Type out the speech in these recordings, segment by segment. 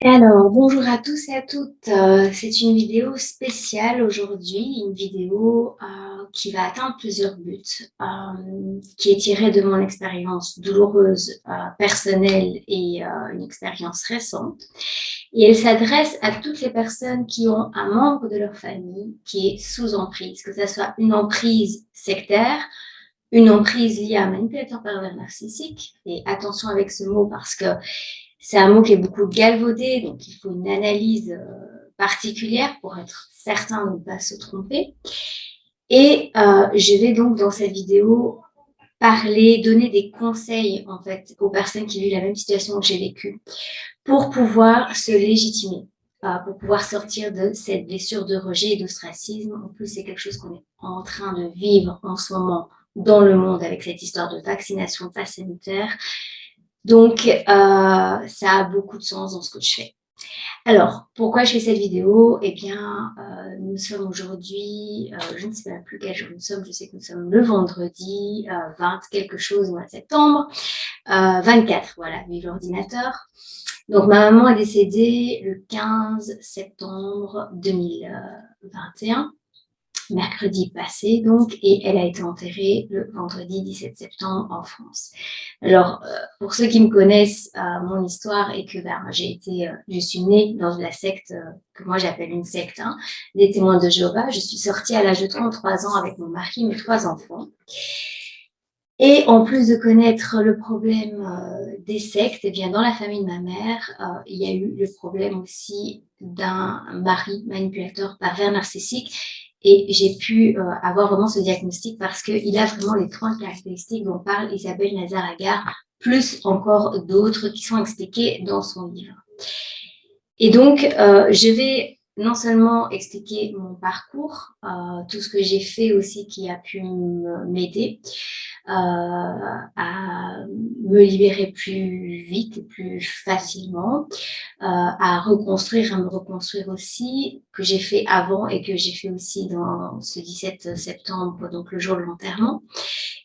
Alors, bonjour à tous et à toutes. C'est une vidéo spéciale aujourd'hui, une vidéo qui va atteindre plusieurs buts, qui est tirée de mon expérience douloureuse, personnelle et une expérience récente. Et elle s'adresse à toutes les personnes qui ont un membre de leur famille qui est sous emprise, que ce soit une emprise sectaire, une emprise liée à un manipulateur pervers narcissique. Et attention avec ce mot parce que c'est un mot qui est beaucoup galvaudé, donc il faut une analyse particulière pour être certain de ne pas se tromper. Et je vais donc dans cette vidéo parler, donner des conseils en fait aux personnes qui vivent la même situation que j'ai vécue pour pouvoir se légitimer, pour pouvoir sortir de cette blessure de rejet et d'ostracisme. En plus, c'est quelque chose qu'on est en train de vivre en ce moment dans le monde avec cette histoire de vaccination, de passe sanitaire. Donc, ça a beaucoup de sens dans ce que je fais. Alors, pourquoi je fais cette vidéo? Eh bien, nous sommes aujourd'hui, je ne sais plus quel jour nous sommes, je sais que nous sommes le vendredi 20 quelque chose au mois de septembre, 24, voilà, vive l'ordinateur. Donc, ma maman est décédée le 15 septembre 2021. Mercredi passé donc, et elle a été enterrée le vendredi 17 septembre en France. Alors, pour ceux qui me connaissent, mon histoire est que je suis née dans la secte que moi j'appelle une secte, des témoins de Jéhovah. Je suis sortie à l'âge de 33 ans avec mon mari, mes 3 enfants. Et en plus de connaître le problème des sectes, eh bien, dans la famille de ma mère, il y a eu le problème aussi d'un mari manipulateur pervers narcissique. Et j'ai pu avoir vraiment ce diagnostic parce qu'il a vraiment les 3 caractéristiques dont parle Isabelle Nazar-Agar, plus encore d'autres qui sont expliquées dans son livre. Et donc, je vais non seulement expliquer mon parcours, tout ce que j'ai fait aussi qui a pu m'aider à me libérer plus vite et plus facilement, à me reconstruire aussi, que j'ai fait avant et que j'ai fait aussi dans ce 17 septembre, donc le jour de l'enterrement.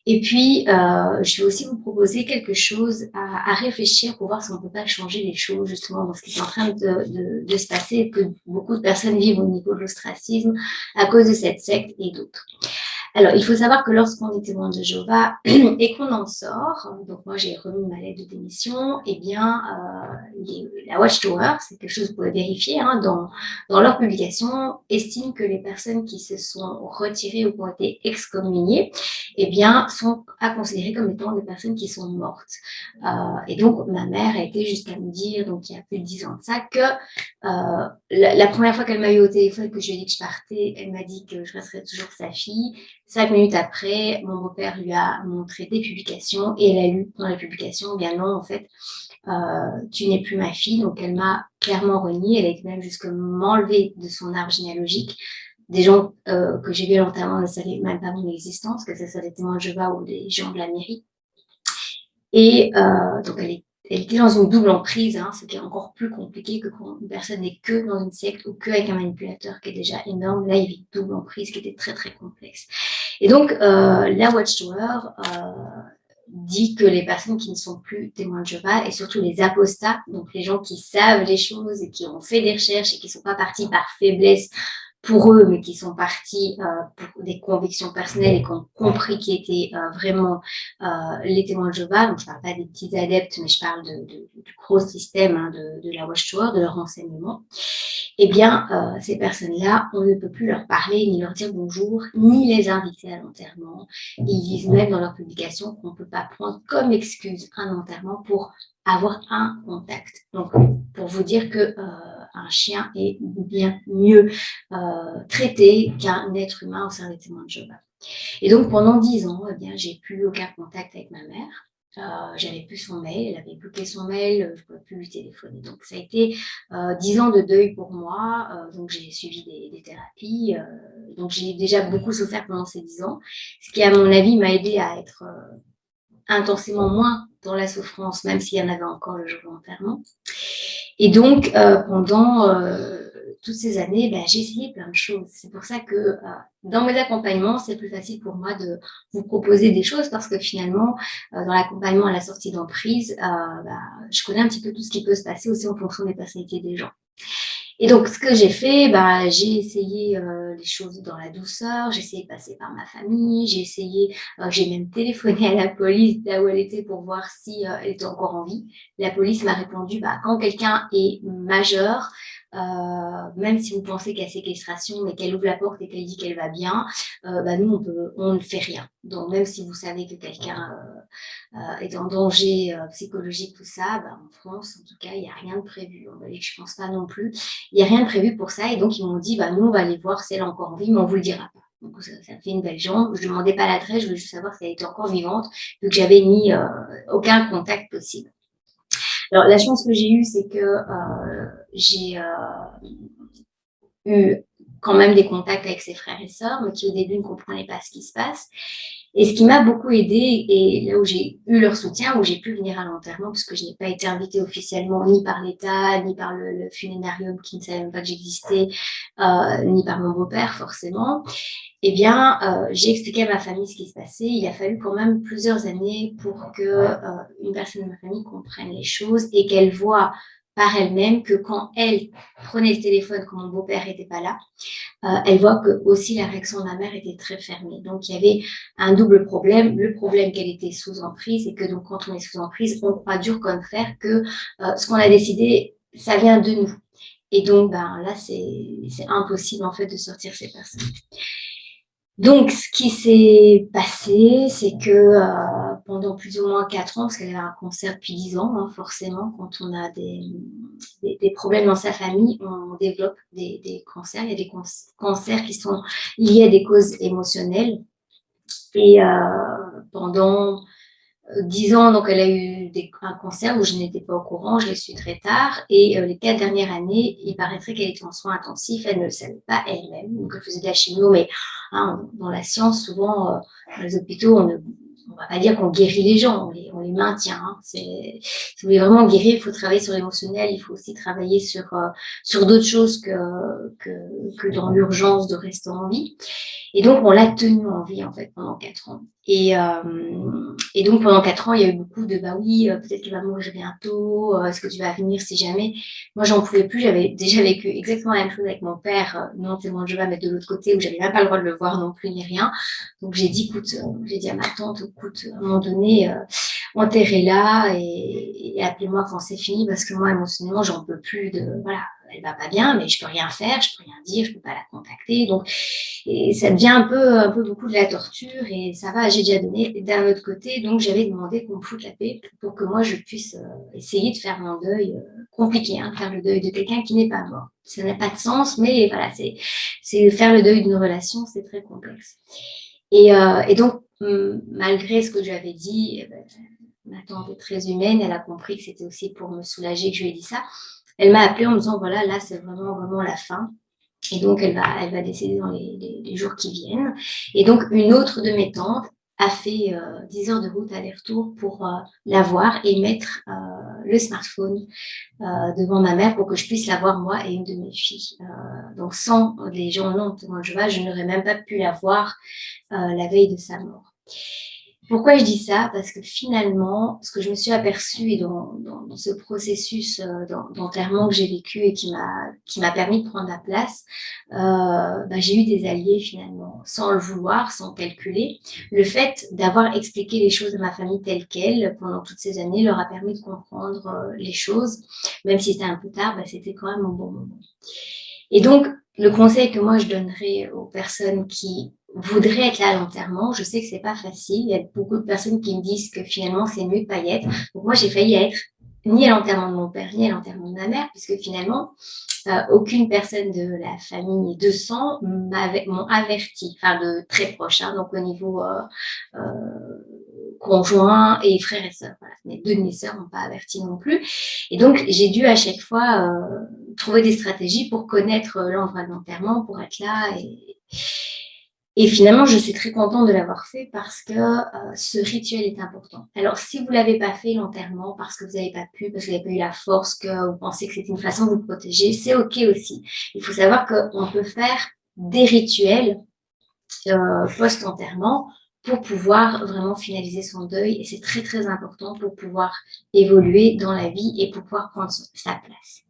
Et puis, je vais aussi vous proposer quelque chose à réfléchir pour voir si on ne peut pas changer les choses justement dans ce qui est en train de se passer et que beaucoup de personnes vivent au niveau de l'ostracisme à cause de cette secte et d'autres. Alors, il faut savoir que lorsqu'on est témoin de Jéhovah et qu'on en sort, donc moi j'ai remis ma lettre de démission, eh bien, la Watchtower, c'est quelque chose que vous pouvez vérifier, dans leur publication, estime que les personnes qui se sont retirées ou qui ont été excommuniées, eh bien, sont à considérer comme étant des personnes qui sont mortes. Et donc, ma mère a été jusqu'à me dire, donc il y a plus de 10 ans de ça, que la première fois qu'elle m'a eu au téléphone, que je lui ai dit que je partais, elle m'a dit que je resterais toujours sa fille. 5 minutes après, mon beau-père lui a montré des publications et elle a lu dans les publications, eh bien non, en fait, tu n'es plus ma fille. Donc, elle m'a clairement renié. Elle a été même jusqu'à m'enlever de son arbre généalogique. Des gens que j'ai vus longtemps ne savaient même pas mon existence, que ce soit des témoins de Jéhovah ou des gens de la mairie. Et donc, elle était dans une double emprise, ce qui est encore plus compliqué que quand une personne n'est que dans une secte ou qu'avec un manipulateur qui est déjà énorme. Là, il y avait une double emprise qui était très, très complexe. Et donc, la Watchtower dit que les personnes qui ne sont plus témoins de Jéhovah et surtout les apostats, donc les gens qui savent les choses et qui ont fait des recherches et qui ne sont pas partis par faiblesse pour eux, mais qui sont partis pour des convictions personnelles et qui ont compris qui étaient vraiment les témoins de Jéhovah. Donc, je ne parle pas des petits adeptes, mais je parle du gros système de la Watchtower, de leur enseignement. Eh bien, ces personnes-là, on ne peut plus leur parler, ni leur dire bonjour, ni les inviter à l'enterrement. Ils disent même dans leur publication qu'on ne peut pas prendre comme excuse un enterrement pour avoir un contact. Donc, pour vous dire que un chien est bien mieux traité qu'un être humain au sein des témoins de Jéhovah. Et donc, pendant 10 ans, eh bien, j'ai plus aucun contact avec ma mère. J'avais plus son mail, elle avait bloqué son mail, je ne pouvais plus lui téléphoner. Donc, ça a été 10 ans de deuil pour moi. Donc, j'ai suivi des thérapies. Donc, j'ai déjà beaucoup souffert pendant ces 10 ans, ce qui, à mon avis, m'a aidé à être intensément moins dans la souffrance, même s'il y en avait encore le jour de l'enterrement. Et donc, pendant toutes ces années, j'ai essayé plein de choses. C'est pour ça que dans mes accompagnements, c'est plus facile pour moi de vous proposer des choses parce que finalement, dans l'accompagnement à la sortie d'emprise, je connais un petit peu tout ce qui peut se passer aussi en fonction des personnalités des gens. Et donc, ce que j'ai fait, j'ai essayé les choses dans la douceur, j'ai essayé de passer par ma famille, j'ai même téléphoné à la police là où elle était pour voir si elle était encore en vie. La police m'a répondu, quand quelqu'un est majeur, même si vous pensez qu'il y a séquestration, mais qu'elle ouvre la porte et qu'elle dit qu'elle va bien, nous, on ne fait rien. Donc, même si vous savez que quelqu'un est en danger psychologique, tout ça, en France, en tout cas, il n'y a rien de prévu. En Belgique, je ne pense pas non plus. Il n'y a rien de prévu pour ça. Et donc, ils m'ont dit, nous, on va aller voir si elle est encore en vie, mais on ne vous le dira pas. Donc, ça me fait une belle jambe. Je ne demandais pas l'adresse, je voulais juste savoir si elle était encore vivante, vu que j'avais mis aucun contact possible. Alors, la chance que j'ai eue, c'est que j'ai eu quand même des contacts avec ses frères et sœurs, mais qui au début ne comprenaient pas ce qui se passe. Et ce qui m'a beaucoup aidée, et là où j'ai eu leur soutien, où j'ai pu venir à l'enterrement, parce que je n'ai pas été invitée officiellement ni par l'État, ni par le funérarium qui ne savait même pas que j'existais, ni par mon beau-père forcément, j'ai expliqué à ma famille ce qui se passait. Il a fallu quand même plusieurs années pour que une personne de ma famille comprenne les choses et qu'elle voit par elle-même que quand elle prenait le téléphone, quand mon beau-père n'était pas là, elle voit que aussi la réaction de ma mère était très fermée. Donc, il y avait un double problème. Le problème qu'elle était sous emprise et que donc, quand on est sous emprise, on croit dur comme fer que ce qu'on a décidé, ça vient de nous. Et donc, là, c'est impossible en fait de sortir ces personnes. Donc, ce qui s'est passé, c'est que pendant plus ou moins 4 ans, parce qu'elle avait un cancer depuis 10 ans, forcément, quand on a des problèmes dans sa famille, on développe des cancers. Il y a des cancers qui sont liés à des causes émotionnelles. Et pendant 10 ans, donc elle a eu un cancer où je n'étais pas au courant, je l'ai su très tard. Et les 4 dernières années, il paraîtrait qu'elle était en soins intensifs, elle ne le savait pas elle-même. Donc elle faisait de la chimio, mais dans la science, souvent, dans les hôpitaux, on ne va pas dire qu'on guérit les gens, on les maintient. Si vous voulez vraiment guérir, il faut travailler sur l'émotionnel, il faut aussi travailler sur d'autres choses que dans l'urgence de rester en vie. Et donc, on l'a tenue en vie, en fait, pendant 4 ans. Et donc, pendant 4 ans, il y a eu beaucoup de, oui, peut-être qu'elle va mourir bientôt, est-ce que tu vas venir si jamais. Moi, j'en pouvais plus, j'avais déjà vécu exactement la même chose avec mon père, non tellement de Jéhovah, mais de l'autre côté, où j'avais même pas le droit de le voir non plus, ni rien. Donc, j'ai dit, j'ai dit à ma tante, écoute, à un moment donné, enterrez-la et appelez-moi quand c'est fini, parce que moi, émotionnellement, j'en peux plus voilà, elle va pas bien, mais je peux rien faire, je peux rien dire, je peux pas la contacter. Donc, et ça devient un peu beaucoup de la torture et ça va, j'ai déjà donné. D'un autre côté, donc j'avais demandé qu'on me foute la paix pour que moi je puisse essayer de faire mon deuil compliqué, faire le deuil de quelqu'un qui n'est pas mort. Ça n'a pas de sens, mais voilà, c'est faire le deuil d'une relation, c'est très complexe. Et donc, malgré ce que j'avais dit, ma tante est très humaine, elle a compris que c'était aussi pour me soulager que je lui ai dit ça. Elle m'a appelée en me disant, voilà, là, c'est vraiment, vraiment la fin. Et donc, elle va décéder dans les jours qui viennent. Et donc, une autre de mes tantes a fait 10 heures de route aller-retour pour la voir et mettre le smartphone devant ma mère pour que je puisse la voir, moi et une de mes filles. Donc, sans les gens non témoins de Jéhovah, je n'aurais même pas pu la voir la veille de sa mort. Pourquoi je dis ça? Parce que finalement, ce que je me suis aperçue dans ce processus d'enterrement que j'ai vécu et qui m'a permis de prendre la place, j'ai eu des alliés finalement, sans le vouloir, sans calculer. Le fait d'avoir expliqué les choses à ma famille telles quelles pendant toutes ces années leur a permis de comprendre les choses, même si c'était un peu tard, c'était quand même un bon moment. Et donc, le conseil que moi je donnerais aux personnes qui voudraient être là à l'enterrement, je sais que c'est pas facile. Il y a beaucoup de personnes qui me disent que finalement c'est mieux de pas y être. Donc moi j'ai failli être ni à l'enterrement de mon père ni à l'enterrement de ma mère, puisque finalement aucune personne de la famille de sang m'ont averti, de très proche, donc au niveau conjoint et frères et sœurs. Voilà. Mes 2 de mes sœurs n'ont pas averti non plus. Et donc, j'ai dû à chaque fois trouver des stratégies pour connaître l'endroit de l'enterrement, pour être là. Et finalement, je suis très contente de l'avoir fait parce que ce rituel est important. Alors, si vous l'avez pas fait l'enterrement parce que vous n'avez pas pu, parce que vous n'avez pas eu la force, que vous pensez que c'était une façon de vous protéger, c'est OK aussi. Il faut savoir qu'on peut faire des rituels post-enterrement pour pouvoir vraiment finaliser son deuil. Et c'est très, très important pour pouvoir évoluer dans la vie et pour pouvoir prendre sa place.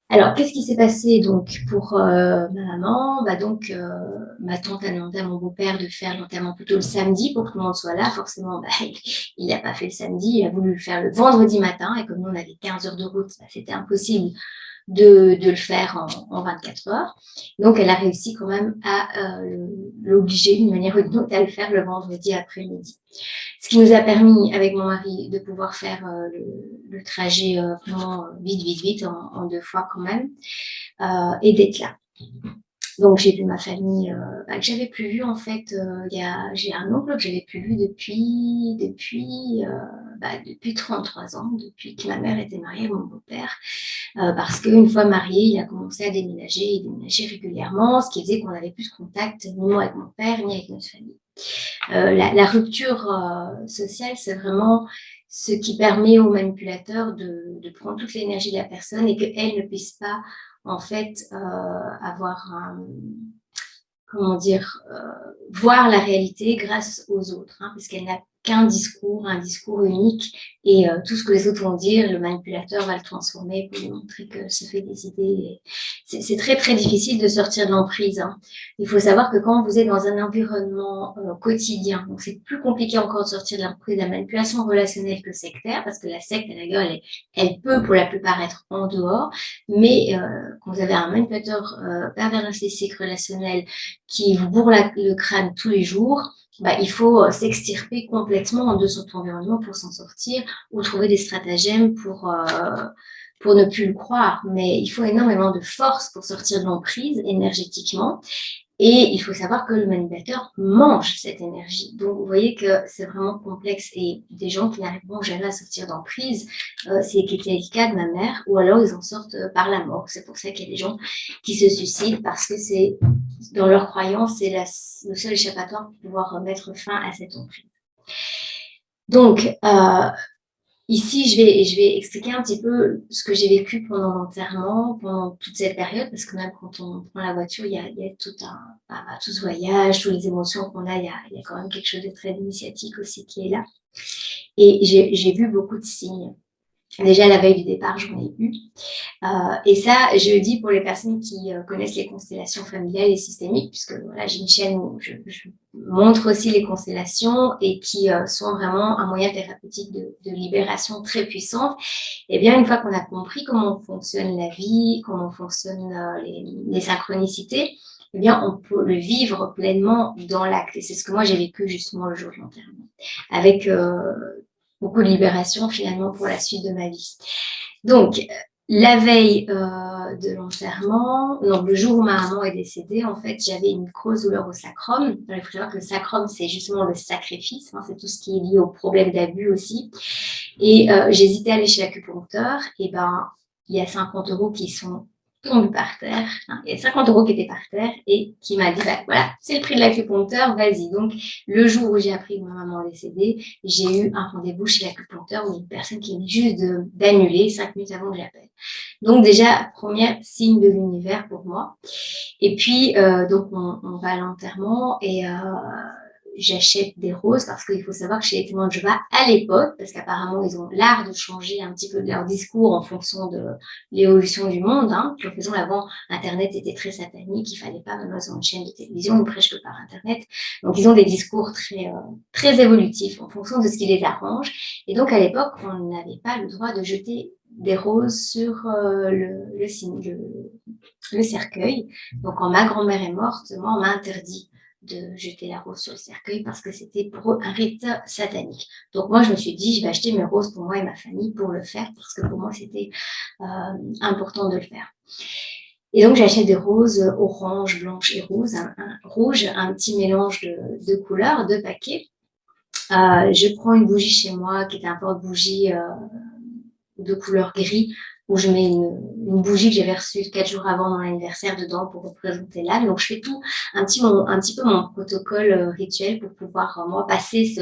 Alors, qu'est-ce qui s'est passé donc pour ma maman? Donc, ma tante a demandé à mon beau-père de faire l'enterrement plutôt le samedi pour que tout le monde soit là. Forcément, il n'a pas fait le samedi, il a voulu le faire le vendredi matin. Et comme nous, on avait 15 heures de route, c'était impossible de le faire en 24 heures. Donc, elle a réussi quand même à l'obliger d'une manière ou d'une autre à le faire le vendredi après-midi. Ce qui nous a permis, avec mon mari, de pouvoir faire le trajet vraiment vite, en 2 fois quand même, et d'être là. Donc, j'ai vu ma famille que j'avais plus vue en fait. J'ai un oncle que j'avais plus vu depuis 33 ans, depuis que ma mère était mariée avec mon beau-père. Parce qu'une fois marié, il a commencé à déménager, il déménageait régulièrement, ce qui faisait qu'on n'avait plus de contact, ni moi avec mon père, ni avec notre famille. La rupture sociale, c'est vraiment ce qui permet au manipulateur de prendre toute l'énergie de la personne et qu'elle ne puisse pas, en fait, avoir comment dire, voir la réalité grâce aux autres, parce qu'elle n'a qu'un discours, un discours unique, et tout ce que les autres vont dire, le manipulateur va le transformer pour lui montrer que se fait des idées. C'est très très difficile de sortir de l'emprise. Il faut savoir que quand vous êtes dans un environnement quotidien, donc c'est plus compliqué encore de sortir de l'emprise de la manipulation relationnelle que sectaire, parce que la secte, à la gueule, elle peut pour la plupart être en dehors, mais quand vous avez un manipulateur pervers narcissique relationnel qui vous bourre le crâne tous les jours, il faut s'extirper complètement de son environnement pour s'en sortir ou trouver des stratagèmes pour ne plus le croire. Mais il faut énormément de force pour sortir de l'emprise énergétiquement. Et il faut savoir que le manipulateur mange cette énergie. Donc, vous voyez que c'est vraiment complexe. Et des gens qui n'arriveront jamais à sortir d'emprise, c'est qui était le cas de ma mère, ou alors ils en sortent par la mort. C'est pour ça qu'il y a des gens qui se suicident, parce que c'est, dans leur croyance, c'est le seul échappatoire pour pouvoir mettre fin à cette emprise. Donc, ici, je vais expliquer un petit peu ce que j'ai vécu pendant l'enterrement, pendant toute cette période, parce que même quand on prend la voiture, il y a tout ce voyage, toutes les émotions qu'on a, il y a quand même quelque chose de très initiatique aussi qui est là. Et j'ai vu beaucoup de signes. Déjà, la veille du départ, j'en ai eu. Et ça, je le dis pour les personnes qui connaissent les constellations familiales et systémiques, puisque voilà, j'ai une chaîne où je montre aussi les constellations et qui sont vraiment un moyen thérapeutique de libération très puissante. Et bien, une fois qu'on a compris comment fonctionne la vie, comment fonctionnent les synchronicités, eh bien, on peut le vivre pleinement dans l'acte. Et c'est ce que moi, j'ai vécu justement le jour de l'enterrement, avec beaucoup de libération finalement pour la suite de ma vie. Donc, la veille de l'enterrement, donc le jour où ma maman est décédée, en fait, j'avais une grosse douleur au sacrum. Alors, il faut savoir que le sacrum, c'est justement le sacrifice, c'est tout ce qui est lié au problème d'abus aussi. Et j'hésitais à aller chez l'acupuncteur, et il y a 50 € qui sont tombés par terre. Il y a 50 € qui étaient par terre et qui m'a dit, voilà, c'est le prix de l'acupuncteur, vas-y. Donc, le jour où j'ai appris que ma maman est décédée, j'ai eu un rendez-vous chez l'acupuncteur où une personne qui venait juste d'annuler 5 minutes avant que j'appelle. Donc, déjà, premier signe de l'univers pour moi. Et puis, donc, on va à l'enterrement et j'achète des roses parce qu'il faut savoir que chez les témoins de Jéhovah, à l'époque, parce qu'apparemment, ils ont l'art de changer un petit peu leur discours en fonction de l'évolution du monde. En faisant avant, Internet était très satanique, il fallait pas, maintenant, ils ont une chaîne de télévision, ils prêchent que par Internet. Donc, ils ont des discours très évolutifs en fonction de ce qui les arrange. Et donc, à l'époque, on n'avait pas le droit de jeter des roses sur le cercueil. Donc, quand ma grand-mère est morte, moi, on m'a interdit de jeter la rose sur le cercueil parce que c'était pour eux un rite satanique. Donc moi, je me suis dit, je vais acheter mes roses pour moi et ma famille pour le faire parce que pour moi, c'était important de le faire. Et donc, j'achète des roses orange, blanche et rouge, un petit mélange de couleurs, 2 paquets. Je prends une bougie chez moi qui est un porte-bougie de couleur gris où je mets une bougie que j'avais reçue 4 jours avant mon anniversaire dedans pour représenter l'âme. Donc, je fais tout un petit peu mon protocole rituel pour pouvoir, moi, passer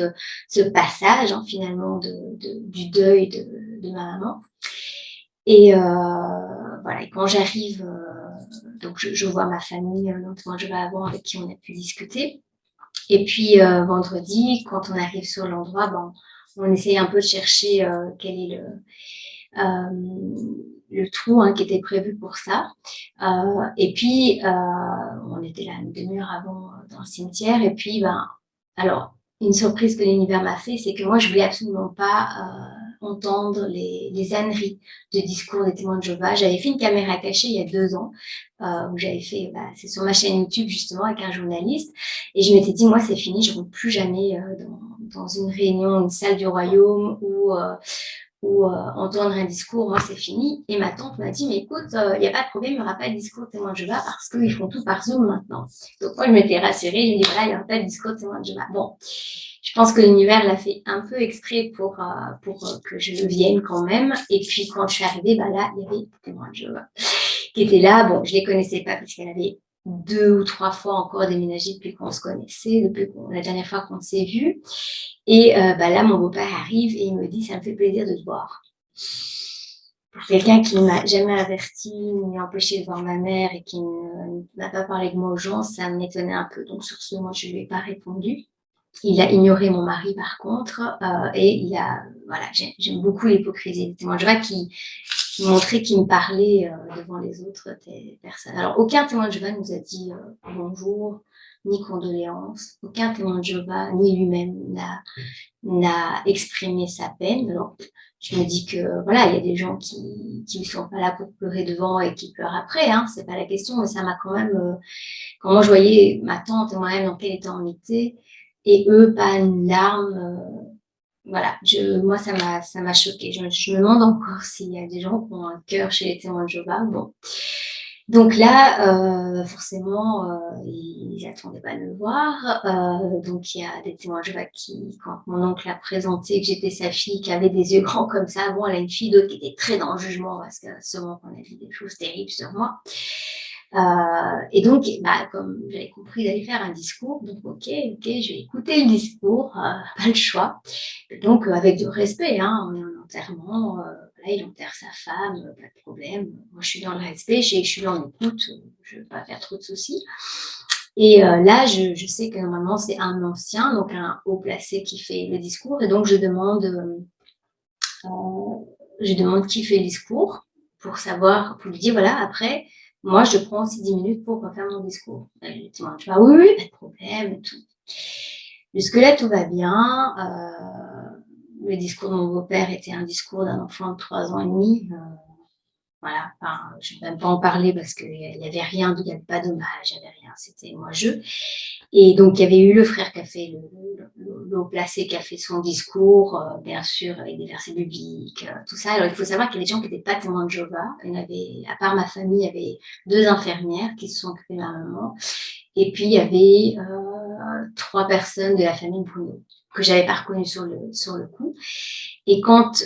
ce passage, hein, finalement, du deuil de ma maman. Et voilà, et quand j'arrive, donc je vois ma famille, notamment je vais avant, avec qui on a pu discuter. Et puis vendredi, quand on arrive sur l'endroit, ben, on essaye un peu de chercher quel est le trou, hein, qui était prévu pour ça. Et puis, on était là une demi-heure avant dans le cimetière. Et puis, ben, alors, une surprise que l'univers m'a fait, c'est que moi, je voulais absolument pas entendre les âneries de discours des témoins de Jéhovah. J'avais fait une caméra cachée il y a 2 ans, où j'avais fait, c'est sur ma chaîne YouTube justement avec un journaliste, et je m'étais dit, moi, c'est fini, je ne rentre plus jamais dans une réunion, une salle du royaume ou entendre un discours, moi c'est fini. Et ma tante m'a dit, mais écoute, il n'y a pas de problème, il n'y aura pas de discours de témoin de Jéhovah parce qu'ils font tout par Zoom maintenant. Donc moi je m'étais rassurée, je me dis, voilà, il n'y aura pas de discours de témoin de Jéhovah. Bon, je pense que l'univers l'a fait un peu exprès pour que je vienne quand même. Et puis quand je suis arrivée, bah là, il y avait des témoins de Jéhovah qui étaient là. Bon, je les connaissais pas parce qu'elle avait 2 ou 3 fois encore déménagé depuis qu'on se connaissait, la dernière fois qu'on s'est vu. Et bah là, mon beau-père arrive et il me dit, ça me fait plaisir de te voir. Pour quelqu'un qui ne m'a jamais averti, ni empêché de voir ma mère et qui n'a pas parlé de moi aux gens, ça m'étonnait un peu. Donc sur ce, moi, je ne lui ai pas répondu. Il a ignoré mon mari par contre, et voilà, j'aime beaucoup l'hypocrisie des témoins de Jéhovah qui montrait qu'il me parlait devant les autres personnes. Alors aucun témoin de Jéhovah nous a dit bonjour, ni condoléances. Aucun témoin de Jéhovah, ni lui-même n'a exprimé sa peine. Alors, je me dis que voilà, il y a des gens qui ne sont pas là pour pleurer devant et qui pleurent après, hein, c'est pas la question, mais ça m'a quand même, quand moi je voyais ma tante et moi-même dans quel état on était, et eux, pas une larme, voilà, moi ça m'a choquée. Je me demande encore s'il y a des gens qui ont un cœur chez les témoins de Jéhovah. Bon. Donc là, forcément, ils n'attendaient pas de me voir. Donc il y a des témoins de Jéhovah qui, quand mon oncle a présenté que j'étais sa fille, qui avait des yeux grands comme ça, bon, elle a une fille, d'autres qui était très dans le jugement parce que souvent qu'on a vu des choses terribles sur moi. Et donc, bah, comme j'avais compris d'aller faire un discours, donc ok, je vais écouter le discours, pas le choix. Donc avec du respect, hein, on est en enterrement, voilà, il enterre sa femme, pas de problème. Moi, je suis dans le respect, je suis dans l'écoute, je ne veux pas faire trop de soucis. Et là, je sais que normalement, c'est un ancien, donc un haut placé qui fait le discours. Et donc, je demande qui fait le discours pour savoir, pour lui dire, voilà, après, moi, je prends aussi 10 minutes pour refaire mon discours. Et tu vois, oui, pas de problème et tout. Jusque-là, tout va bien. Le discours de mon beau-père était un discours d'un enfant de 3 ans et demi. Voilà, enfin, je ne vais même pas en parler parce qu'il n'y avait rien, il n'y avait pas d'hommage, il n'y avait rien, c'était moi-je. Et donc, il y avait eu le frère qui a fait, le haut placé qui a fait son discours, bien sûr, avec des versets bibliques, tout ça. Alors, il faut savoir qu'il y a des gens qui n'étaient pas témoins de Jéhovah. Il y en avait, à part ma famille, il y avait 2 infirmières qui se sont occupées de ma maman. Et puis, il y avait 3 personnes de la famille Bruno que j'avais pas reconnues sur le coup. Et quand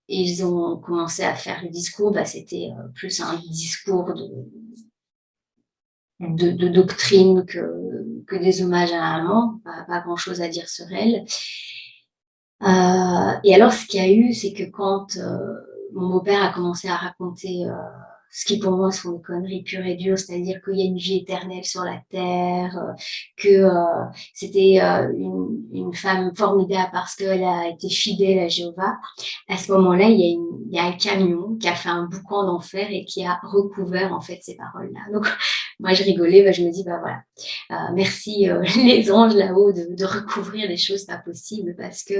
ils ont commencé à faire le discours, bah, c'était plus un discours de doctrine que des hommages à la maman, pas grand-chose à dire sur elle. Et alors, ce qu'il y a eu, c'est que quand mon beau-père a commencé à raconter ce qui pour moi sont des conneries pures et dures, c'est-à-dire qu'il y a une vie éternelle sur la terre, que c'était une femme formidable parce qu'elle a été fidèle à Jéhovah. À ce moment-là, il y a un camion qui a fait un boucan d'enfer et qui a recouvert en fait ces paroles-là. Donc moi je rigolais, je me dis bah voilà, merci les anges là-haut de recouvrir des choses pas possibles parce que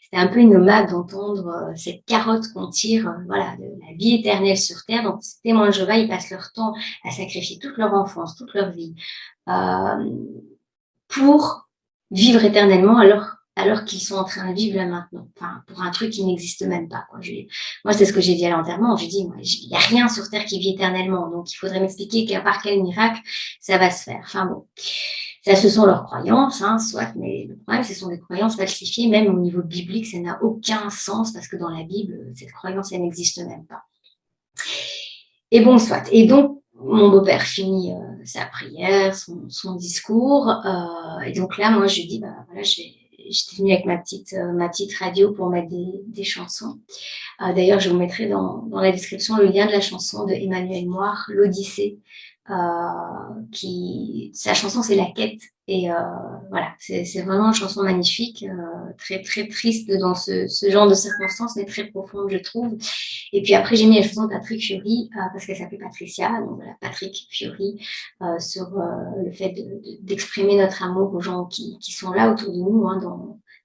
c'était un peu innommable d'entendre cette carotte qu'on tire, voilà, de la vie éternelle sur terre. Donc, ces témoins de Jéhovah, ils passent leur temps à sacrifier toute leur enfance, toute leur vie, pour vivre éternellement alors qu'ils sont en train de vivre là maintenant. Enfin, pour un truc qui n'existe même pas, quoi. Moi, c'est ce que j'ai dit à l'enterrement. J'ai dit, il n'y a rien sur terre qui vit éternellement. Donc, il faudrait m'expliquer par quel miracle ça va se faire. Enfin bon. Ça, ce sont leurs croyances, hein, soit, mais le problème, ce sont des croyances falsifiées, même au niveau biblique, ça n'a aucun sens parce que dans la Bible, cette croyance, elle n'existe même pas. Et bon, soit. Et donc, mon beau-père finit sa prière, son discours, et donc là, moi, je dis, bah voilà, j'étais venue avec ma petite radio pour mettre des chansons. D'ailleurs, je vous mettrai dans la description le lien de la chanson de Emmanuel Moir, l'Odyssée. Sa chanson, c'est La Quête. Et voilà, c'est vraiment une chanson magnifique, très très triste dans ce genre de circonstances, mais très profonde, je trouve. Et puis après, j'ai mis la chanson de Patrick Fiori, parce qu'elle s'appelle Patricia, donc voilà, Patrick Fiori, sur le fait d'exprimer notre amour aux gens qui sont là autour de nous, hein,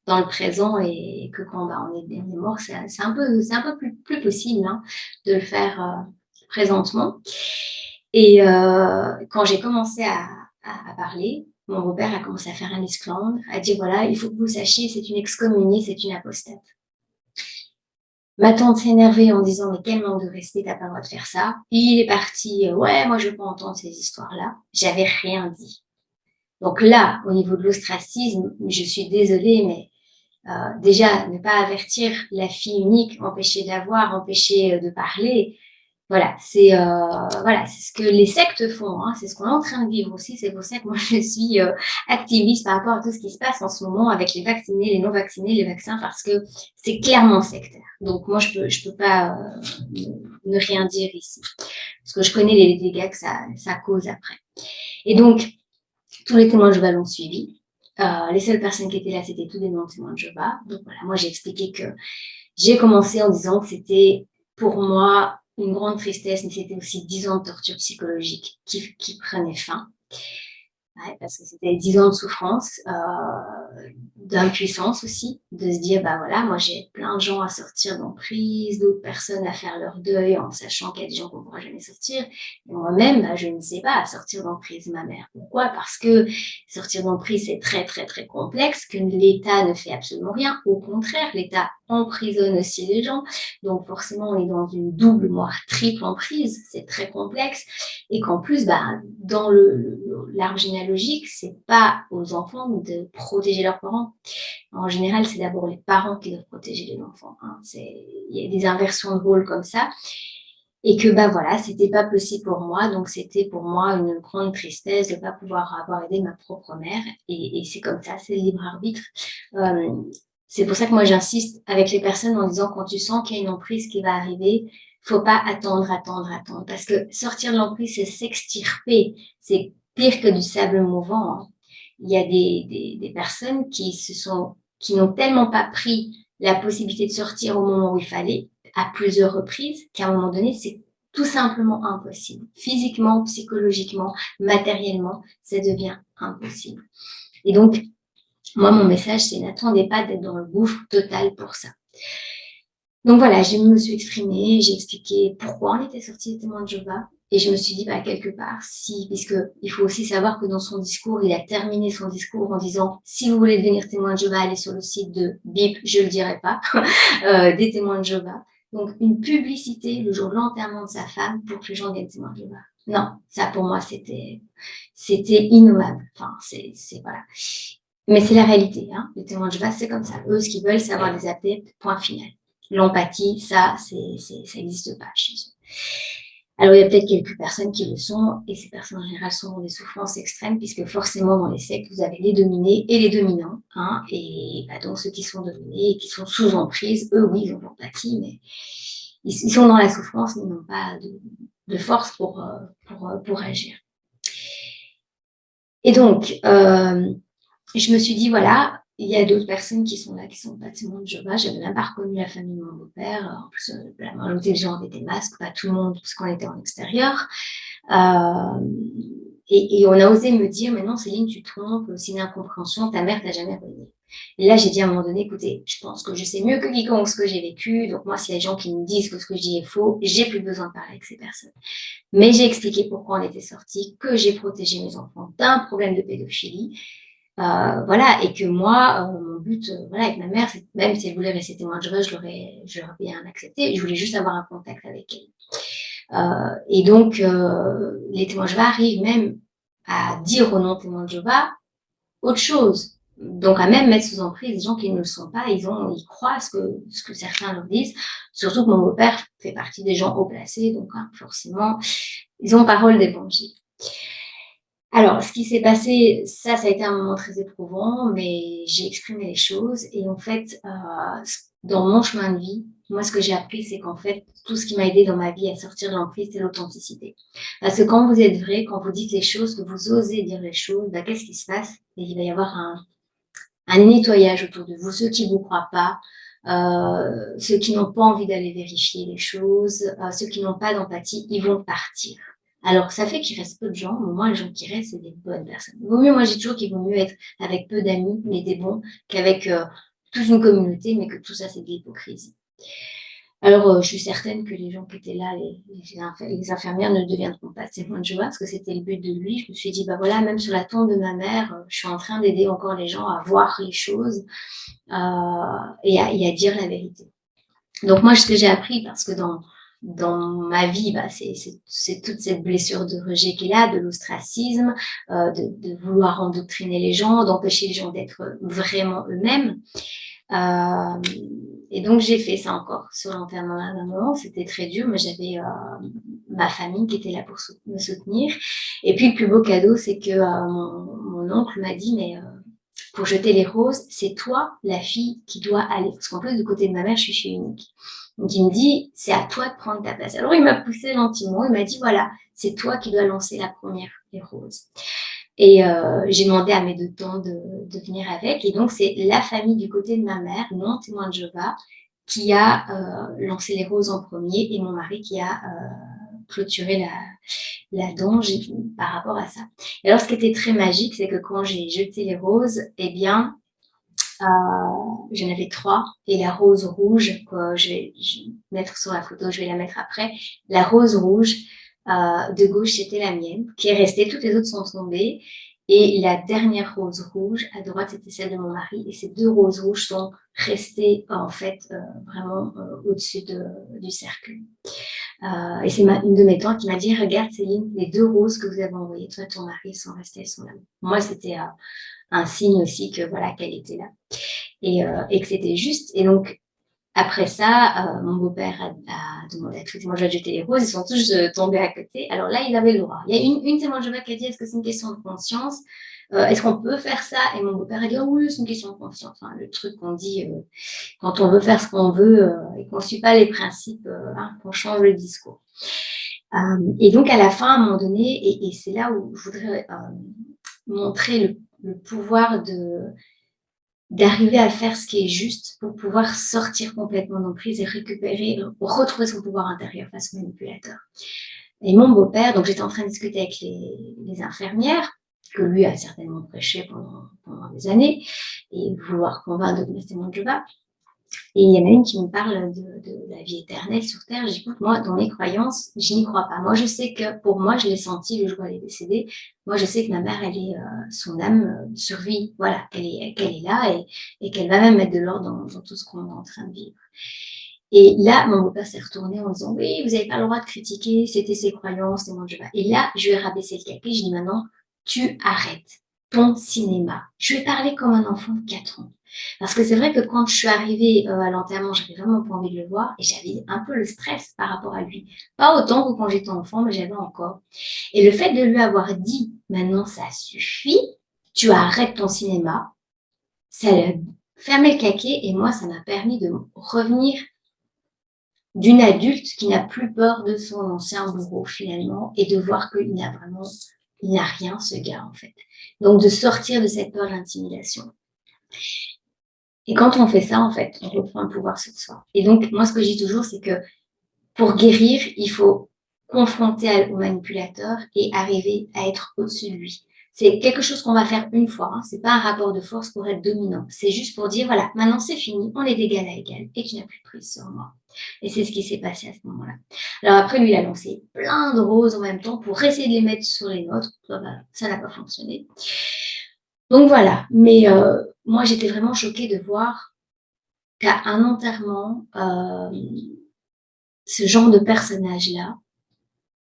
dans le présent, et que quand on est mort, c'est un peu plus possible, hein, de le faire présentement. Et quand j'ai commencé à parler, mon beau-père a commencé à faire un esclandre, à dire voilà, il faut que vous sachiez, c'est une excommuniée, c'est une apostate. Ma tante s'est énervée en disant mais quel manque de respect, t'as pas le droit de faire ça. Il est parti, ouais, moi je veux pas entendre ces histoires-là. J'avais rien dit. Donc là, au niveau de l'ostracisme, je suis désolée, mais déjà, ne pas avertir la fille unique, empêcher d'avoir, empêcher de parler, voilà, c'est ce que les sectes font, hein, c'est ce qu'on est en train de vivre aussi. C'est pour ça que moi je suis activiste par rapport à tout ce qui se passe en ce moment avec les vaccinés, les non vaccinés, les vaccins, parce que c'est clairement sectaire. Donc moi je peux pas ne rien dire ici, parce que je connais les dégâts que ça cause après. Et donc tous les témoins de Jéhovah l'ont suivi. Les seules personnes qui étaient là, c'était tous des non-témoins de Jéhovah. Donc voilà, moi j'ai expliqué que j'ai commencé en disant que c'était pour moi une grande tristesse, mais c'était aussi 10 ans de torture psychologique qui prenaient fin. Ouais, parce que c'était 10 ans de souffrance, d'impuissance aussi, de se dire, bah voilà, moi j'ai plein de gens à sortir d'emprise, d'autres personnes à faire leur deuil en sachant qu'il y a des gens qu'on ne pourra jamais sortir. Et moi-même, bah, je ne sais pas sortir d'emprise ma mère. Pourquoi? Parce que sortir d'emprise, c'est très, très, très complexe, que l'État ne fait absolument rien. Au contraire, l'État emprisonne aussi les gens. Donc forcément, on est dans une double, voire triple emprise. C'est très complexe. Et qu'en plus, bah, dans l'arbre généalogique, c'est pas aux enfants de protéger leurs parents. En général, c'est d'abord les parents qui doivent protéger les enfants, hein. Il y a des inversions de rôle comme ça. Et que bah voilà, c'était pas possible pour moi, donc c'était pour moi une grande tristesse de ne pas pouvoir avoir aidé ma propre mère. Et c'est comme ça, c'est le libre arbitre. C'est pour ça que moi j'insiste avec les personnes en disant quand tu sens qu'il y a une emprise qui va arriver, faut pas attendre, parce que sortir de l'emprise, c'est s'extirper, c'est pire que du sable mouvant, hein. Il y a des personnes qui n'ont tellement pas pris la possibilité de sortir au moment où il fallait, à plusieurs reprises, qu'à un moment donné, c'est tout simplement impossible. Physiquement, psychologiquement, matériellement, ça devient impossible. Et donc, moi, mon message, c'est n'attendez pas d'être dans le gouffre total pour ça. Donc voilà, je me suis exprimée, j'ai expliqué pourquoi on était sortis des témoins de Jéhovah. Et je me suis dit, bah, quelque part, puisque il faut aussi savoir que dans son discours, il a terminé son discours en disant, si vous voulez devenir témoin de Jéhovah, allez sur le site de BIP, je le dirai pas, des témoins de Jéhovah. Donc, une publicité le jour de l'enterrement de sa femme pour que les gens deviennent témoins de Jéhovah. Non, ça pour moi, c'était innommable. Enfin, voilà. Mais c'est la réalité, hein. Les témoins de Jéhovah, c'est comme ça. Eux, ce qu'ils veulent, c'est avoir des adeptes, point final. L'empathie, ça n'existe pas chez eux. Alors, il y a peut-être quelques personnes qui le sont, et ces personnes en général sont dans des souffrances extrêmes, puisque forcément, dans les sectes, vous avez les dominés et les dominants, hein, et bah, donc ceux qui sont dominés et qui sont sous emprise, eux, oui, ils ont l'empathie, mais ils sont dans la souffrance, mais ils n'ont pas de force pour agir. Et donc, je me suis dit, voilà, il y a d'autres personnes qui sont là, qui sont pas témoins de Jéhovah. J'avais même pas reconnu la famille de mon beau-père. En plus, la majorité des gens avaient des masques, pas tout le monde, parce qu'on était en extérieur. Et on a osé me dire, mais non, Céline, tu te trompes, c'est une incompréhension, ta mère t'a jamais renié. Et là, j'ai dit à un moment donné, écoutez, je pense que je sais mieux que quiconque ce que j'ai vécu. Donc moi, s'il y a des gens qui me disent que ce que je dis est faux, j'ai plus besoin de parler avec ces personnes. Mais j'ai expliqué pourquoi on était sortis, que j'ai protégé mes enfants d'un problème de pédophilie. Voilà, et que moi, mon but, voilà, avec ma mère, même si elle voulait rester témoin de Jéhovah, je l'aurais bien accepté. Je voulais juste avoir un contact avec elle. Et donc, les témoins de Jéhovah arrivent même à dire aux non-témoins de Jéhovah, autre chose. Donc, à même mettre sous emprise des gens qui ne le sont pas, ils croient ce que certains leur disent. Surtout que mon beau-père fait partie des gens haut placés, donc hein, forcément, ils ont parole d'évangile. Alors, ce qui s'est passé, ça a été un moment très éprouvant, mais j'ai exprimé les choses et en fait, dans mon chemin de vie, moi, ce que j'ai appris, c'est qu'en fait, tout ce qui m'a aidé dans ma vie à sortir de l'emprise, c'est l'authenticité. Parce que quand vous êtes vrai, quand vous dites les choses, que vous osez dire les choses, bah, qu'est-ce qui se passe? Et il va y avoir un nettoyage autour de vous, ceux qui ne vous croient pas, ceux qui n'ont pas envie d'aller vérifier les choses, ceux qui n'ont pas d'empathie, ils vont partir. Alors, ça fait qu'il reste peu de gens, mais au moins les gens qui restent, c'est des bonnes personnes. Il vaut mieux, moi, j'ai toujours qu'il vaut mieux être avec peu d'amis, mais des bons, qu'avec toute une communauté, mais que tout ça, c'est de l'hypocrisie. Alors, je suis certaine que les gens qui étaient là, les infirmières ne deviendront pas témoins de Jéhovah, parce que c'était le but de lui. Je me suis dit, bah voilà, même sur la tombe de ma mère, je suis en train d'aider encore les gens à voir les choses et à dire la vérité. Donc moi, ce que j'ai appris, parce que dans ma vie, bah, c'est toute cette blessure de rejet qu'il a, de l'ostracisme, de vouloir endoctriner les gens, d'empêcher les gens d'être vraiment eux-mêmes. Et donc j'ai fait ça encore sur l'enterrement de ma maman. C'était très dur, mais j'avais ma famille qui était là pour me soutenir. Et puis le plus beau cadeau, c'est que mon oncle m'a dit, mais pour jeter les roses, c'est toi, la fille, qui doit aller. Parce qu'en plus, du côté de ma mère, je suis fille unique. Donc, il me dit, c'est à toi de prendre ta place. Alors, il m'a poussé gentiment. Il m'a dit, voilà, c'est toi qui dois lancer la première des roses. Et j'ai demandé à mes deux tantes de venir avec. Et donc, c'est la famille du côté de ma mère, non témoin de Jéhovah, qui a lancé les roses en premier et mon mari qui a clôturé la donge par rapport à ça. Et alors, ce qui était très magique, c'est que quand j'ai jeté les roses, eh bien, j'en avais 3 et la rose rouge, que je vais mettre sur la photo, je vais la mettre après, la rose rouge de gauche, c'était la mienne, qui est restée, toutes les autres sont tombées. Et la dernière rose rouge, à droite, c'était celle de mon mari. Et ces 2 roses rouges sont restées, en fait, vraiment au-dessus du cercle. Et c'est une de mes tantes qui m'a dit, regarde Céline, les 2 roses que vous avez envoyées, toi et ton mari, sont restées, elles sont là. Moi, c'était un signe aussi que voilà, qu'elle était là. Et que c'était juste. Et donc, après ça, mon beau-père a demandé à tous les témoins de Jéhovah de jeter les roses. Ils sont tous tombés à côté. Alors là, il avait le droit. Il y a une témoin de Jéhovah qui a dit, est-ce que c'est une question de conscience? Est-ce qu'on peut faire ça? Et mon beau-père a dit, oh, oui, c'est une question de conscience. Enfin, le truc qu'on dit quand on veut faire ce qu'on veut et qu'on ne suit pas les principes, hein, qu'on change le discours. Et donc, à la fin, à un moment donné, et c'est là où je voudrais montrer le pouvoir d'arriver à faire ce qui est juste pour pouvoir sortir complètement d'emprise et récupérer, retrouver son pouvoir intérieur face au manipulateur. Et mon beau-père, donc j'étais en train de discuter avec les infirmières, que lui a certainement prêché pendant des années, et vouloir convaincre de devenir témoin de Jéhovah. Et il y en a une qui me parle de la vie éternelle sur Terre. J'écoute, moi, dans mes croyances, je n'y crois pas. Moi, je sais que, pour moi, je l'ai senti le jour où elle est décédée. Moi, je sais que ma mère, elle est, son âme survit, voilà, qu'elle est là et qu'elle va même mettre de l'ordre dans tout ce qu'on est en train de vivre. Et là, mon beau-père s'est retourné en disant, oui, vous n'avez pas le droit de critiquer, c'était ses croyances, c'est moi, je vais. Et là, je lui ai rabaissé le café, je dis maintenant, tu arrêtes ton cinéma. Je lui ai parlé comme un enfant de 4 ans. Parce que c'est vrai que quand je suis arrivée à l'enterrement, j'avais vraiment pas envie de le voir et j'avais un peu le stress par rapport à lui. Pas autant que quand j'étais enfant, mais j'avais encore. Et le fait de lui avoir dit, maintenant ça suffit, tu arrêtes ton cinéma, ça a fermé le caquet et moi, ça m'a permis de revenir d'une adulte qui n'a plus peur de son ancien bourreau finalement et de voir qu'il n'a rien ce gars en fait. Donc de sortir de cette peur de l'intimidation. Et quand on fait ça en fait, on reprend un pouvoir sur soi. Et donc moi ce que je dis toujours c'est que pour guérir, il faut confronter au manipulateur et arriver à être au-dessus de lui. C'est quelque chose qu'on va faire une fois, hein. C'est pas un rapport de force pour être dominant. C'est juste pour dire, voilà, maintenant c'est fini, on est d'égal à égal et tu n'as plus de prise sur moi. Et c'est ce qui s'est passé à ce moment-là. Alors après, lui, il a lancé plein de roses en même temps pour essayer de les mettre sur les nôtres. Ça n'a pas fonctionné. Donc voilà. Mais moi, j'étais vraiment choquée de voir qu'à un enterrement, ce genre de personnage-là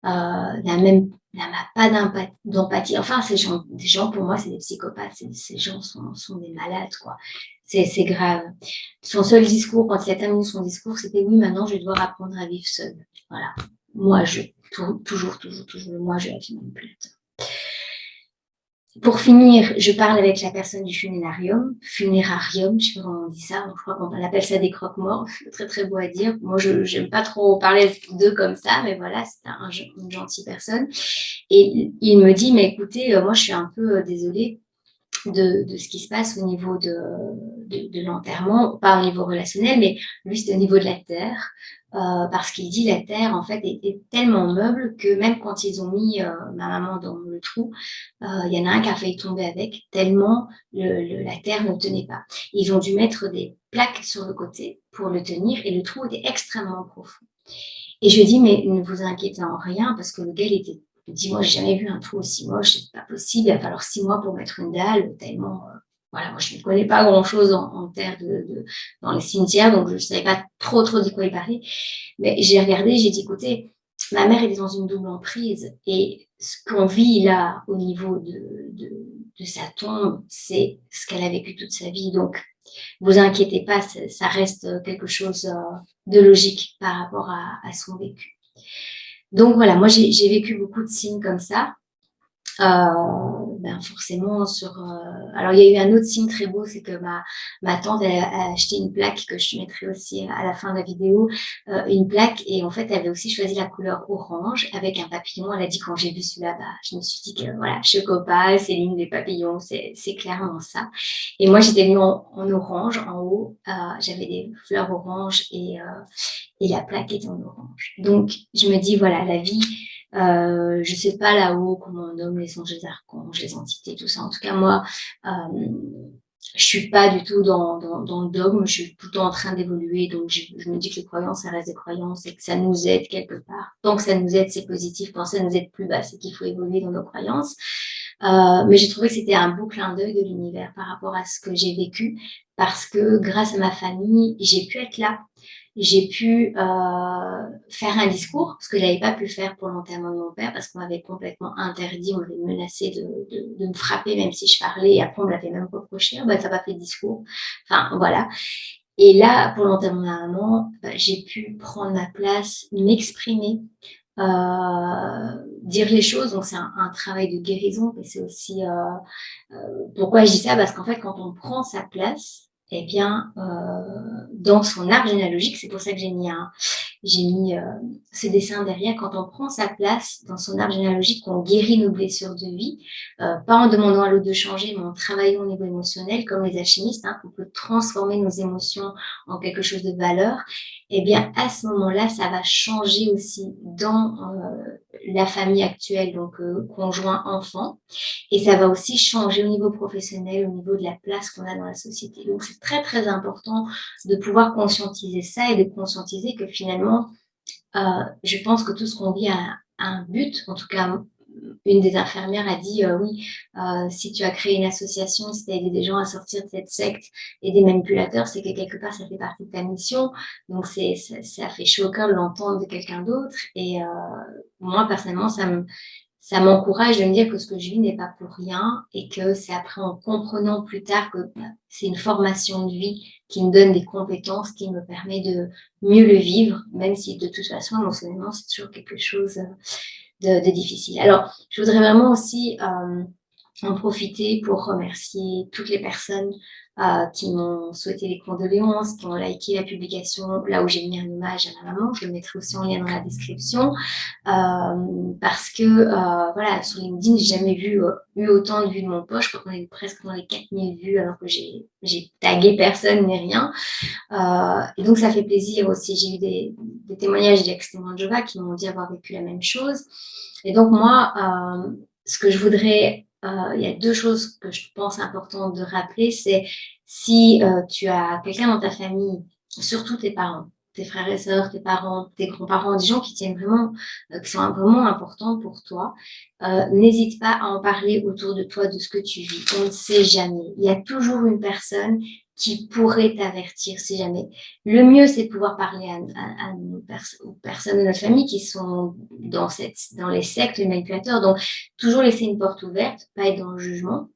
n'a même n'a pas d'empathie. Enfin, des gens, pour moi, c'est des psychopathes. Ces gens sont des malades, quoi. C'est grave. Son seul discours, quand il a terminé son discours, c'était oui, maintenant, je vais devoir apprendre à vivre seul. Voilà. Moi, toujours, moi, je la vie manipulateur. Pour finir, je parle avec la personne du funérarium, funérarium, je sais pas comment on dit ça, je crois qu'on appelle ça des croque-morts, très très beau à dire. Moi, je n'aime pas trop parler d'eux comme ça, mais voilà, c'est une gentille personne. Et il me dit, mais écoutez, moi, je suis un peu désolée de ce qui se passe au niveau de l'enterrement, pas au niveau relationnel, mais lui, c'est au niveau de la terre. Parce qu'il dit la terre, en fait, est tellement meuble que même quand ils ont mis ma maman dans le trou, il y en a un qui a failli tomber avec, tellement la terre ne tenait pas. Ils ont dû mettre des plaques sur le côté pour le tenir et le trou était extrêmement profond. Et je lui dis, mais ne vous inquiétez en rien, parce que le gars, il était, il dit, moi, j'ai jamais vu un trou aussi moche, c'est pas possible, il va falloir 6 mois pour mettre une dalle, tellement, voilà, moi, je ne connais pas grand-chose en terre dans les cimetières, donc je ne savais pas trop de quoi il parlait. Mais j'ai regardé, j'ai dit, écoutez, ma mère est dans une double emprise, et ce qu'on vit là, au niveau de sa tombe, c'est ce qu'elle a vécu toute sa vie. Donc, vous inquiétez pas, ça reste quelque chose de logique par rapport à son vécu. Donc voilà, moi j'ai vécu beaucoup de signes comme ça. Forcément alors il y a eu un autre signe très beau, c'est que ma tante a acheté une plaque que je mettrai aussi à la fin de la vidéo, une plaque, et en fait elle avait aussi choisi la couleur orange avec un papillon. Elle a dit, quand j'ai vu celui-là, je me suis dit que voilà, Chocopa, c'est l'hymne des papillons, c'est clairement ça. Et moi j'étais venue en orange en haut, j'avais des fleurs oranges et la plaque était en orange. Donc je me dis, voilà, la vie, je sais pas là-haut comment on nomme les anges, les archanges, les entités, tout ça. En tout cas, moi, je suis pas du tout dans le dogme, je suis plutôt en train d'évoluer. Donc, je me dis que les croyances, ça reste des croyances et que ça nous aide quelque part. Tant que ça nous aide, c'est positif. Quand ça nous aide plus, c'est qu'il faut évoluer dans nos croyances. Mais j'ai trouvé que c'était un beau clin d'œil de l'univers par rapport à ce que j'ai vécu, parce que grâce à ma famille, j'ai pu être là. J'ai pu faire un discours, ce que je n'avais pas pu faire pour l'enterrement de mon père, parce qu'on m'avait complètement interdit, on m'avait menacé de me frapper même si je parlais, et après on me l'avait même reproché, t'as pas fait de discours. Enfin, voilà. Et là, pour l'enterrement de ma maman, j'ai pu prendre ma place, m'exprimer, dire les choses. Donc c'est un travail de guérison, mais c'est aussi pourquoi je dis ça, parce qu'en fait, quand on prend sa place, eh bien, dans son arbre généalogique, c'est pour ça que j'ai mis ce dessin derrière, quand on prend sa place dans son arbre généalogique, on guérit nos blessures de vie, pas en demandant à l'autre de changer, mais en travaillant au niveau émotionnel, comme les alchimistes, on peut transformer nos émotions en quelque chose de valeur. Eh bien, à ce moment-là, ça va changer aussi dans la famille actuelle, donc conjoint, enfant, et ça va aussi changer au niveau professionnel, au niveau de la place qu'on a dans la société. Donc, c'est très, très important de pouvoir conscientiser ça et de conscientiser que finalement, je pense que tout ce qu'on vit a un but. En tout cas, une des infirmières a dit, oui, si tu as créé une association, si tu as aidé des gens à sortir de cette secte et des manipulateurs, c'est que quelque part, ça fait partie de ta mission. Donc, ça fait chaud au cœur de l'entendre de quelqu'un d'autre. Et moi, personnellement, ça m'encourage de me dire que ce que je vis n'est pas pour rien, et que c'est après en comprenant plus tard que c'est une formation de vie qui me donne des compétences qui me permet de mieux le vivre, même si de toute façon, émotionnellement, c'est toujours quelque chose de difficile. Alors, je voudrais vraiment aussi en profiter pour remercier toutes les personnes qui m'ont souhaité les condoléances, qui ont liké la publication là où j'ai mis un hommage à ma maman. Je le mettrai aussi en lien dans la description, parce que voilà, sur LinkedIn, j'ai jamais eu autant de vues de mon poste. Je crois qu'on est presque dans les 4000 vues, alors que j'ai tagué personne ni rien. Et donc ça fait plaisir aussi. J'ai eu des témoignages d'ex-témoins de Jéhovah qui m'ont dit avoir vécu la même chose. Et donc moi, ce que je voudrais, il y a 2 choses que je pense importantes de rappeler, c'est si tu as quelqu'un dans ta famille, surtout tes parents, tes frères et sœurs, tes parents, tes grands-parents, des gens qui tiennent vraiment, qui sont vraiment importants pour toi, n'hésite pas à en parler autour de toi de ce que tu vis. On ne sait jamais. Il y a toujours une personne qui pourrait t'avertir si jamais. Le mieux, c'est de pouvoir parler à aux personnes de notre famille qui sont dans les sectes, les manipulateurs. Donc, toujours laisser une porte ouverte, pas être dans le jugement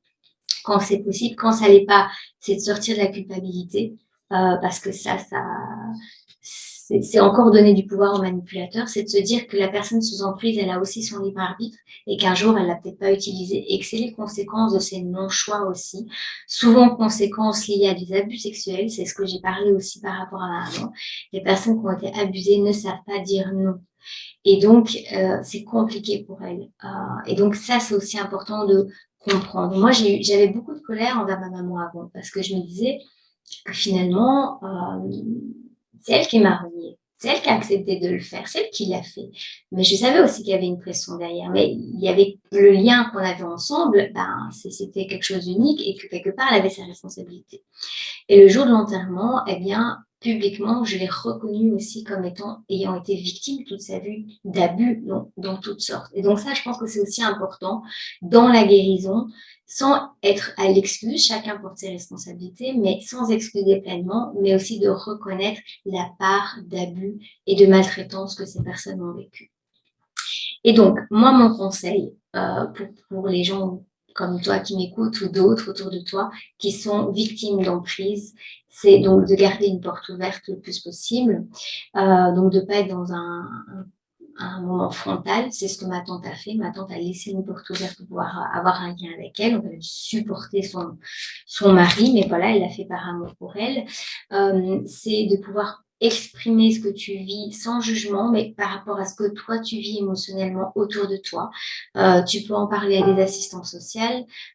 quand c'est possible. Quand ça l'est pas, c'est de sortir de la culpabilité, parce que ça c'est encore donner du pouvoir aux manipulateurs, c'est de se dire que la personne sous emprise, elle a aussi son libre arbitre et qu'un jour, elle l'a peut-être pas utilisé et que c'est les conséquences de ces non-choix aussi. Souvent, conséquences liées à des abus sexuels, c'est ce que j'ai parlé aussi par rapport à avant. Les personnes qui ont été abusées ne savent pas dire non. Et donc, c'est compliqué pour elles. Et donc, ça, c'est aussi important de comprendre. Moi, j'avais beaucoup de colère envers ma maman avant parce que je me disais que finalement, c'est elle qui m'a reniée. C'est elle qui a accepté de le faire, c'est elle qui l'a fait. Mais je savais aussi qu'il y avait une pression derrière. Mais il y avait le lien qu'on avait ensemble, ben, c'était quelque chose d'unique et que quelque part, elle avait sa responsabilité. Et le jour de l'enterrement, eh bien, publiquement, je l'ai reconnue aussi comme ayant été victime toute sa vie d'abus dans toutes sortes. Et donc ça, je pense que c'est aussi important dans la guérison, sans être à l'excuse, chacun porte ses responsabilités, mais sans excuser pleinement, mais aussi de reconnaître la part d'abus et de maltraitance que ces personnes ont vécu. Et donc, moi, mon conseil pour les gens comme toi qui m'écoutent ou d'autres autour de toi qui sont victimes d'emprise, c'est donc de garder une porte ouverte le plus possible, donc de ne pas être dans un moment frontal. C'est ce que ma tante a fait. Ma tante a laissé une porte ouverte pour pouvoir avoir un lien avec elle. Donc, elle a dû supporter son mari, mais voilà, elle l'a fait par amour pour elle. C'est de pouvoir exprimer ce que tu vis sans jugement, mais par rapport à ce que toi tu vis émotionnellement autour de toi. Tu peux en parler à des assistants sociaux,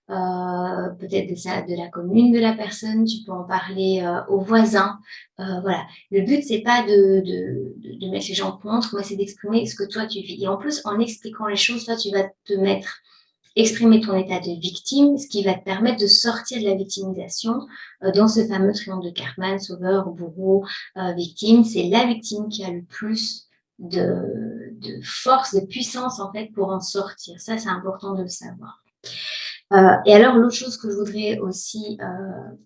peut-être de la commune de la personne, tu peux en parler aux voisins. Voilà. Le but, c'est pas de mettre les gens contre, mais c'est d'exprimer ce que toi tu vis. Et en plus, en expliquant les choses, toi, tu vas exprimer ton état de victime, ce qui va te permettre de sortir de la victimisation dans ce fameux triangle de Karpman, sauveur, bourreau, victime. C'est la victime qui a le plus de force, de puissance en fait pour en sortir. Ça, c'est important de le savoir. Et alors, l'autre chose que je voudrais aussi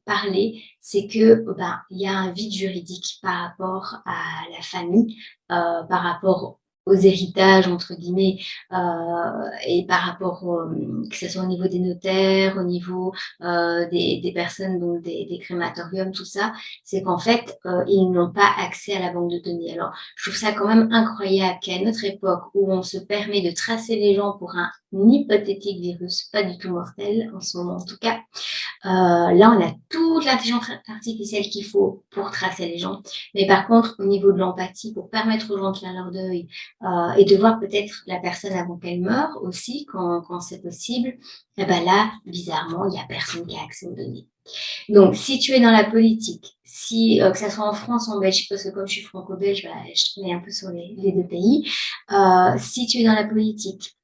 parler, c'est que il y a un vide juridique par rapport à la famille, par rapport aux héritages, entre guillemets, et par rapport, que ce soit au niveau des notaires, au niveau des personnes, donc des crématoriums, tout ça, c'est qu'en fait, ils n'ont pas accès à la banque de données. Alors, je trouve ça quand même incroyable qu'à notre époque, où on se permet de tracer les gens pour un hypothétique virus, pas du tout mortel, en ce moment en tout cas, là, on a toute l'intelligence artificielle qu'il faut pour tracer les gens. Mais par contre, au niveau de l'empathie, pour permettre aux gens de faire leur deuil et de voir peut-être la personne avant qu'elle meure aussi, quand c'est possible, et ben là, bizarrement, il n'y a personne qui a accès aux données. Donc, si tu es dans la politique, si que ça soit en France ou en Belgique, parce que comme je suis franco-belge, je travaille un peu sur les deux pays, si tu es dans la politique,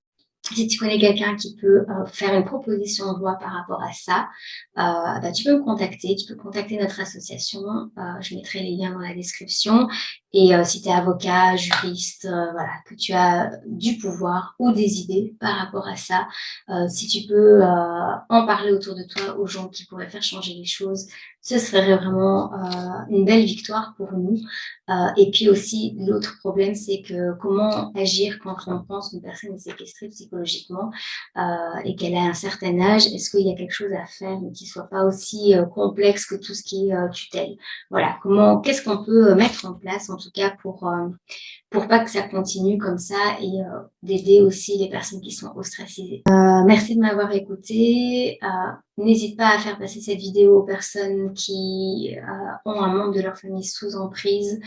si tu connais quelqu'un qui peut faire une proposition de loi par rapport à ça, tu peux me contacter. Tu peux contacter notre association. Je mettrai les liens dans la description. Et si tu es avocat, juriste, voilà, que tu as du pouvoir ou des idées par rapport à ça, si tu peux en parler autour de toi aux gens qui pourraient faire changer les choses, ce serait vraiment une belle victoire pour nous. Et puis aussi, l'autre problème, c'est que comment agir quand on pense qu'une personne est séquestrée psychologiquement et qu'elle a un certain âge. Est-ce qu'il y a quelque chose à faire, mais qui ne soit pas aussi complexe que tout ce qui est tutelle? Voilà, qu'est-ce qu'on peut mettre en place, en tout cas, pour pas que ça continue comme ça et d'aider aussi les personnes qui sont ostracisées. Merci de m'avoir écouté. N'hésite pas à faire passer cette vidéo aux personnes qui ont un membre de leur famille sous emprise.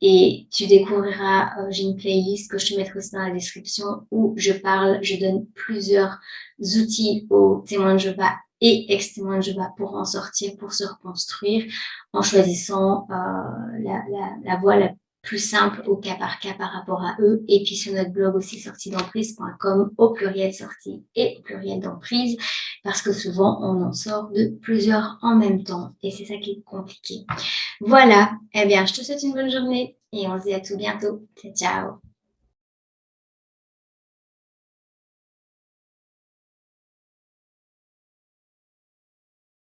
Et tu découvriras, j'ai une playlist que je te mettrai aussi dans la description où je donne plusieurs outils aux témoins de Jéhovah et ex-témoins de Jéhovah pour en sortir, pour se reconstruire, en choisissant la voie la plus simple au cas par cas par rapport à eux. Et puis sur notre blog aussi, sortiedemprise.com, au pluriel sortie et au pluriel d'emprise, parce que souvent on en sort de plusieurs en même temps et c'est ça qui est compliqué. Voilà, eh bien je te souhaite une bonne journée et on se dit à tout bientôt. Ciao, ciao.